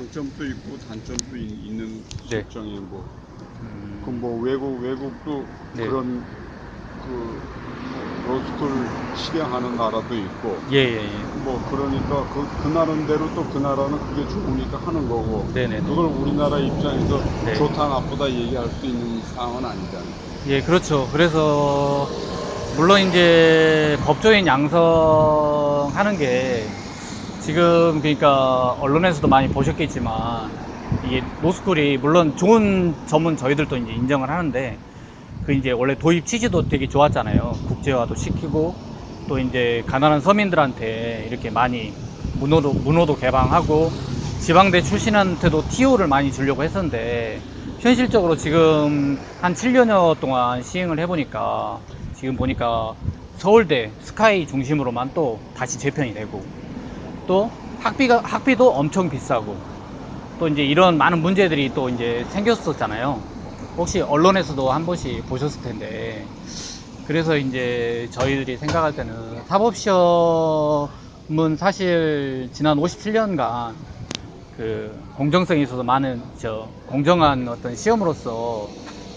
장점도 있고 단점도 있는 네. 실정이 뭐, 그 뭐 외국도 네. 그런 그 로스쿨 실행하는 나라도 있고, 예, 예, 예. 뭐 그러니까 그 나름대로 또 그 나라는 그게 좋으니까 하는 거고, 네네네. 그걸 우리나라 입장에서 네. 좋다 나쁘다 얘기할 수 있는 상황은 아니잖아요. 예, 그렇죠. 그래서 물론 이제 법조인 양성하는 게 지금 그러니까 언론에서도 많이 보셨겠지만 이게 로스쿨이 물론 좋은 점은 저희들도 이제 인정을 하는데 그 이제 원래 도입 취지도 되게 좋았잖아요. 국제화도 시키고 또 이제 가난한 서민들한테 이렇게 많이 문호도 개방하고 지방대 출신한테도 TO를 많이 주려고 했었는데 현실적으로 지금 한 7년여 동안 시행을 해보니까 지금 보니까 서울대 스카이 중심으로만 또 다시 재편이 되고 또 학비도 엄청 비싸고 또 이제 이런 많은 문제들이 또 이제 생겼었잖아요. 혹시 언론에서도 한 번씩 보셨을 텐데 그래서 이제 저희들이 생각할 때는 사법시험은 사실 지난 57년간 그 공정성에 있어서 많은 공정한 어떤 시험으로서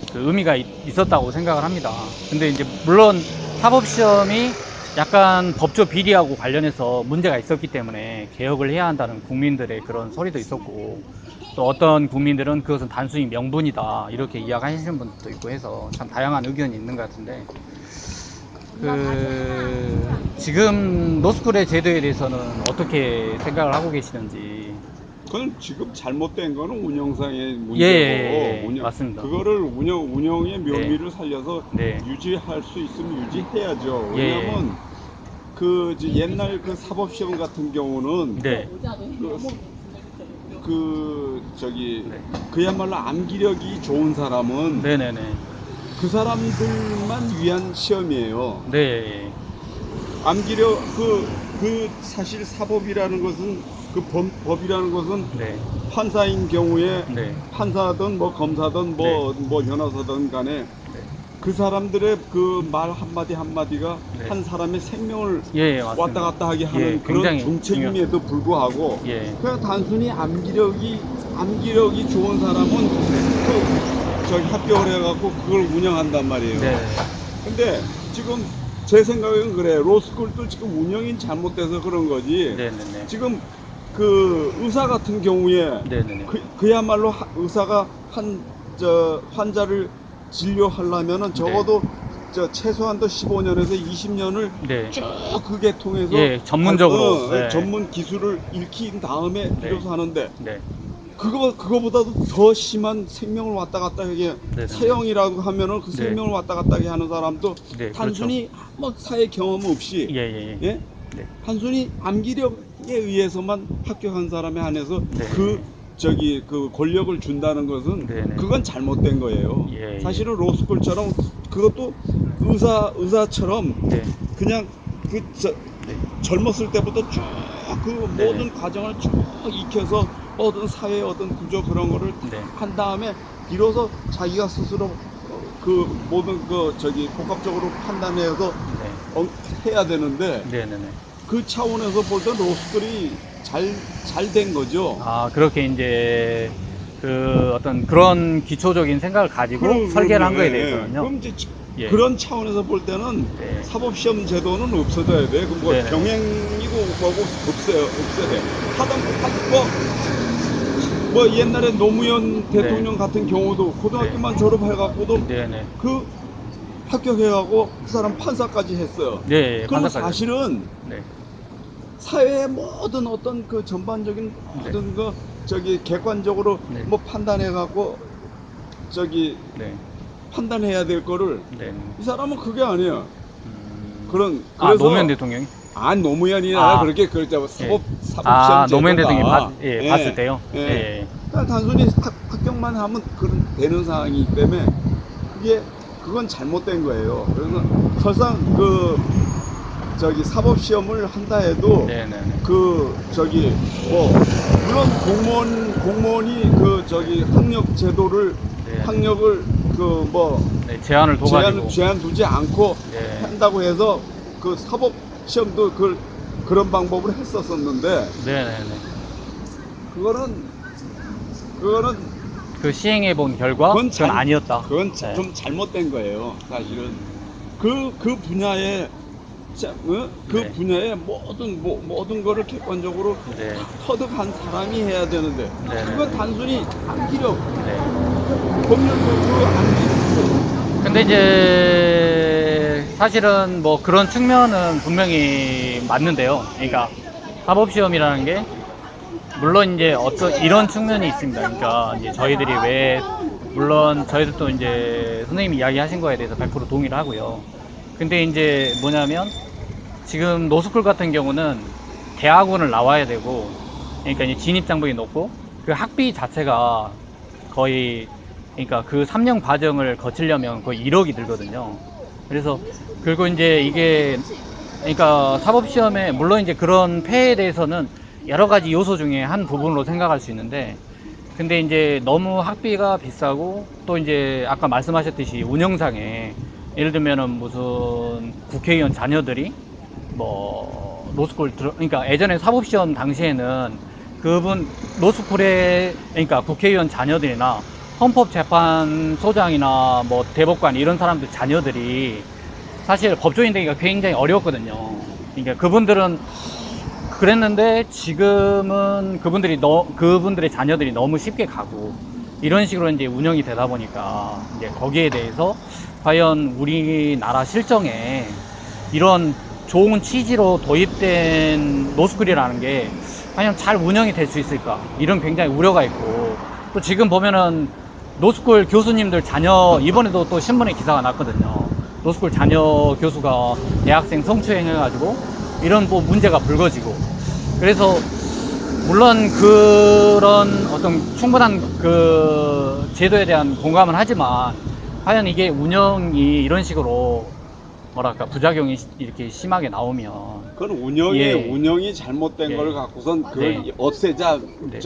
그 의미가 있었다고 생각을 합니다. 근데 이제 물론 사법시험이 약간 법조 비리하고 관련해서 문제가 있었기 때문에 개혁을 해야 한다는 국민들의 그런 소리도 있었고 또 어떤 국민들은 그것은 단순히 명분이다 이렇게 이야기하시는 분들도 있고 해서 참 다양한 의견이 있는 것 같은데 지금 로스쿨의 제도에 대해서는 어떻게 생각을 하고 계시는지. 그건 지금 잘못된 거는 운영상의 예, 문제고, 예, 예, 맞습니다. 그거를 운영의 네. 묘미를 살려서 네. 유지할 수 있으면 유지해야죠. 예, 예. 왜냐면 옛날 그 사법시험 같은 경우는 네. 네. 그야말로 암기력이 좋은 사람은 네네네. 그 사람들만 위한 시험이에요. 네. 암기력 사실 사법이라는 것은 법이라는 것은 네. 판사인 경우에 네. 판사든 뭐 검사든 뭐 변호사든 간에 그 사람들의 그 말 한마디 한마디가 네. 한 사람의 생명을 예, 맞습니다. 왔다 갔다 하게 하는 예, 그런 굉장히 중책임에도 불구하고 예. 그냥 단순히 암기력이 좋은 사람은 합격을 해갖고 그걸 운영한단 말이에요. 네. 근데 지금 제 생각엔 그래. 로스쿨도 지금 운영이 잘못돼서 그런 거지. 네네네. 지금 그 의사 같은 경우에 네네네. 그야말로 의사가 환자를 진료하려면은 적어도 최소한도 15년에서 20년을 네. 쭉 그 계통에서 예, 전문적으로. 네. 전문 기술을 익힌 다음에 비로소 하는데 네. 그거보다도 더 심한 생명을 왔다 갔다 하게 네네. 사형이라고 하면은 그 네. 생명을 왔다 갔다 하게 하는 사람도 네, 단순히 아무 사회 경험 없이 예, 예, 예. 예? 네. 단순히 암기력에 의해서만 합격한 사람에 한해서 네. 그 권력을 준다는 것은 네네. 그건 잘못된 거예요. 예, 예. 사실은 로스쿨처럼 그것도 의사처럼 네. 그냥 네. 젊었을 때부터 쭉 그 네네. 모든 과정을 쭉 익혀서 어떤 사회의 어떤 구조 그런 거를 네. 한 다음에 비로소 자기가 스스로 그 모든 복합적으로 판단해서 네. 해야 되는데 네네네. 그 차원에서 볼 때 로스쿨이 잘 된 거죠. 아, 그렇게 이제 그 어떤 그런 기초적인 생각을 가지고 설계를 한 그럼요. 거에 예, 예. 대해서는요. 그럼 이제 예. 그런 차원에서 볼 때는 네. 사법시험 제도는 없어져야 돼. 그 뭐 네네. 병행이고 뭐고 없어야 돼. 뭐 옛날에 노무현 대통령 같은 경우도 고등학교만 졸업해갖고도 네네. 그 합격해갖고 그 사람 판사까지 했어요. 네, 그러면 판사까지. 사실은 네. 사회의 모든 어떤 그 전반적인 모든 객관적으로 네. 뭐 판단해갖고 네. 판단해야 될 거를 네. 이 사람은 그게 아니야. 아, 그래서 노무현 대통령이? 노무현이 아. 그렇게 그랬죠. 예. 사법시험 아, 제도가 노무현 대통령이 봤을 때요? 예. 예. 그냥 단순히 합격만 하면 되는 상황이기 때문에 그건 잘못된 거예요. 그래서 설상 사법시험을 한다 해도 네네네. 물론 공무원이 학력 제도를 네. 학력을 네, 제한을 둬가지고. 제한 두지 않고 네. 한다고 해서 그 사법시험도 그런 방법을 했었었는데 네네네. 그거는 그거는 그 시행해 본 결과 그건 아니었다. 그건 네. 좀 잘못된 거예요. 사실은 그 분야에 그 네. 분야에 모든 거를 객관적으로 네. 터득한 사람이 해야 되는데 네. 그건 단순히 암기력 네. 법률도 그 암기력 근데 이제 사실은 뭐 그런 측면은 분명히 맞는데요. 그러니까 사법시험이라는 게 물론 이제 어떤 이런 측면이 있습니다. 그러니까 이제 저희들이 왜 물론 저희들도 이제 선생님이 이야기하신 거에 대해서 100% 동의를 하고요. 근데 이제 뭐냐면 지금 노스쿨 같은 경우는 대학원을 나와야 되고 그러니까 이제 진입 장벽이 높고 그 학비 자체가 거의 그러니까 그 3년 과정을 거치려면 거의 1억이 들거든요. 그래서 그리고 이제 이게 그러니까 사법시험에 물론 이제 그런 폐해에 대해서는 여러 가지 요소 중에 한 부분으로 생각할 수 있는데 근데 이제 너무 학비가 비싸고 또 이제 아까 말씀하셨듯이 운영상에 예를 들면은 무슨 국회의원 자녀들이 뭐 로스쿨 그러니까 예전에 사법시험 당시에는 그분 로스쿨에 그러니까 국회의원 자녀들이나 헌법재판소장이나 뭐 대법관 이런 사람들 자녀들이 사실 법조인 되기가 굉장히 어려웠거든요. 그러니까 그분들은 그랬는데 지금은 그분들의 자녀들이 너무 쉽게 가고 이런 식으로 이제 운영이 되다 보니까 이제 거기에 대해서 과연 우리나라 실정에 이런 좋은 취지로 도입된 노스쿨이라는 게 과연 잘 운영이 될 수 있을까 이런 굉장히 우려가 있고 또 지금 보면은 노스쿨 교수님들 자녀 이번에도 또 신문에 기사가 났거든요. 노스쿨 자녀 교수가 대학생 성추행 해가지고 이런 뭐 문제가 불거지고 그래서 물론 그런 어떤 충분한 그 제도에 대한 공감은 하지만 과연 이게 운영이 이런 식으로 뭐랄까 부작용이 이렇게 심하게 나오면 그건 예. 운영이 잘못된 예. 걸 갖고선 그걸 네. 없애자 네.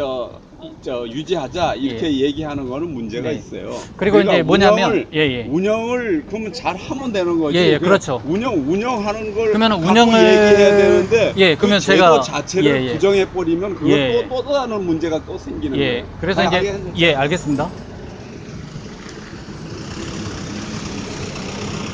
유지하자 이렇게 예. 얘기하는 거는 문제가 네. 있어요. 그리고 이제 뭐냐면 운영을 그러면 잘 하면 되는 거지. 예, 그렇죠. 운영하는 걸 그러면은 갖고 운영을 얘기해야 되는데 예, 그 그러면 제도 제가 자체를 예. 부정해 버리면 그건 예. 또 다른 문제가 또 생기는 예. 거예요. 그래서 이제 예, 알겠습니다.